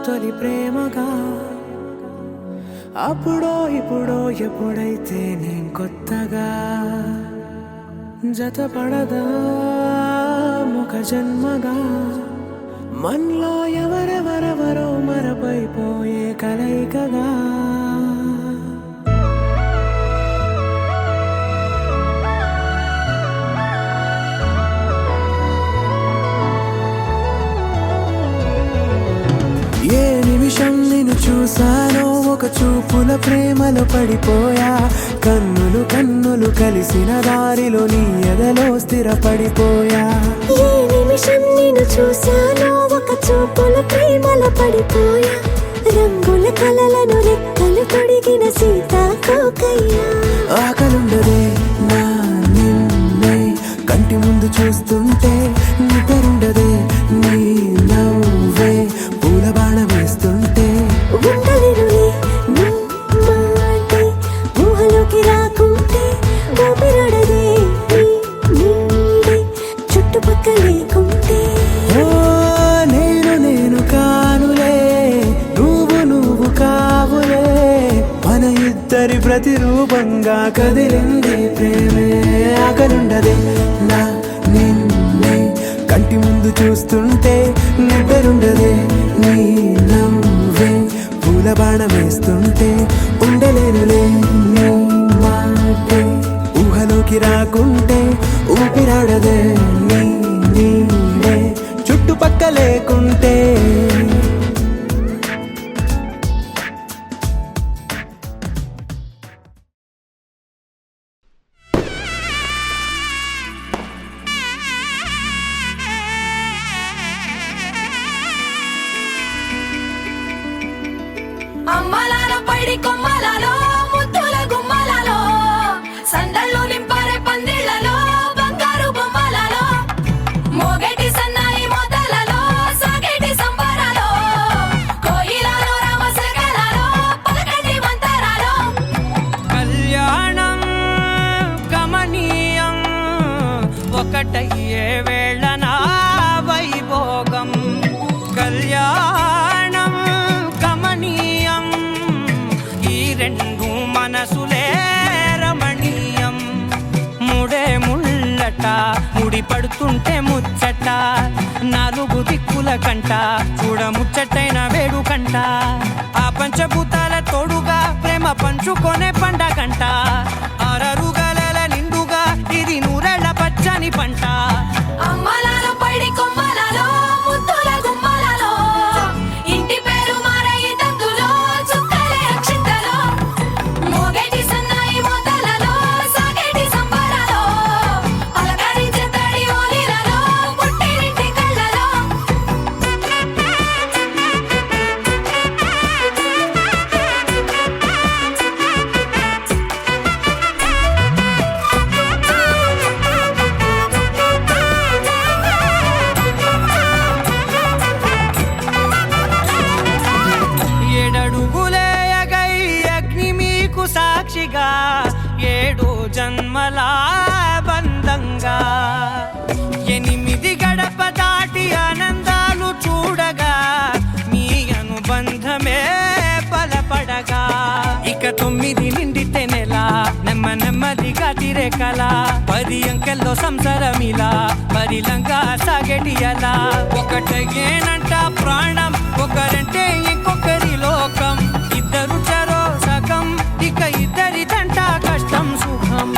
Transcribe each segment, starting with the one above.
తొలి ప్రేమగా అప్పుడో ఇప్పుడో ఎప్పుడైతే నేను కొత్తగా జతపడదా ముఖ జన్మగా మనలో ఎవరెవరెవరో మరపైపోయే కలయికగా ఏ నిమిషం నిన్ను చూసానో ఒక చూపుల ప్రేమలో పడిపోయా కన్నులు కన్నులు కలిసిన దారిలో నీ ఎదలో స్థిరపడిపోయా ఏ నిమిషం నిన్ను చూసానో ఒక చూపుల ప్రేమలో పడిపోయా రంగుల కలలను రెక్కలు తొడిగిన సీతాకోకయ్యా ఆకలుండదే నా నిన్నే కంటి ముందు చూస్తుంటే నిద్రుండదే నీ నవ్వే పూల బాణ వేస్తుంటే ఉండలేనులే నీ మాటే ఊహలోకి రాకుంటే ఊపిరాడదే నీ నీడే చుట్టుపక్కల లేకుంటే ఓ నేను కానులే నువ్వు కావులే మన ఇద్దరి ప్రతిరూపంగా కదిలింది ప్రేమే ఆకలుండదే నా నిన్నే కంటి ముందు చూస్తుంటే నిద్రుండదే నీ నవ్వే పూల బాణ వేస్తుంటే ఉండలేనులే నీ మాటే ఊహలోకి రాకుంటే ఊపిరాడదే నీ నీడే చుట్టుపక్క లేకుంటే అమ్మలాల పైడి కొమ్మలలో ముద్దుల గుమ్మలలో సందళ్ళు నింపరే పందిళ్లలో బంగారు బొమ్మలలో మోగేటి సన్నాయి మొదలలో సాగేటి సంబరాలో కోయిలలో రామశకలలో పలకండి మంతరాలో కళ్యాణం గమనీయం ఒకటయ్యే వేళ నా వైభోగం కళ్యాణం గమనీయం ఈ రెండు మనసులే రమణీయం ముడే ముళ్ళట ముడి పడుతుంటే ముచ్చట నాలుగు దిక్కుల కంట చూడ ముచ్చటైన వేడుకంట ఆ పంచభూతాల తోడుగా ప్రేమ పంచుకొనే పండగంట ఆరరుగల నిండుగా ఇది నూరెళ్ళ పచ్చని పంట అమ్మలాల పైడి కొమ్మలలో ముద్దుల గుమ్మలలో ఇంటి పేరు మారయి తందులో చుక్కలే అక్షింతలో మోగేటి సన్నాయి మొదలలో సాగేటి సంబరాలో పలకరించే తడి ఓలిలలో పుట్టినింటి కళ్ళలో ఏడడుగులేయగై అగ్ని మీకు సాక్షిగా ఏడు జన్మల బంధంగా ఎనిమిది గడప దాటి ఆనందాలు చూడగా మీ అనుబంధమే బలపడగా ఇక 9 నిండితే నెల నెమ్మదిగా తిరేకల 10 అంకెల్లో సంసారమిలా పరిలంగా సాగేటి అలా ఒకటేనంట ప్రాణం ఒకరంటే ఇంకొకరి లోకం ఇద్దరు చరో సగం ఇక ఇద్దరిదంట కష్టం సుఖం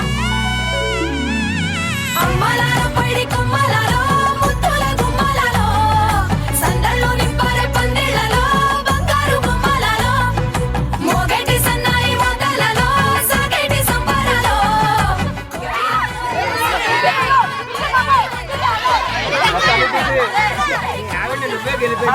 అమ్మలాల పైడి కొమ్మలలో ముద్దుల గుమ్మలలో సందళ్ళు నింపరే పందిళ్లలో బంగారు బొమ్మలలో మోగేటి సన్నాయి మొదలలో సాగేటి సంబరాలో నువ్వే గెలిపి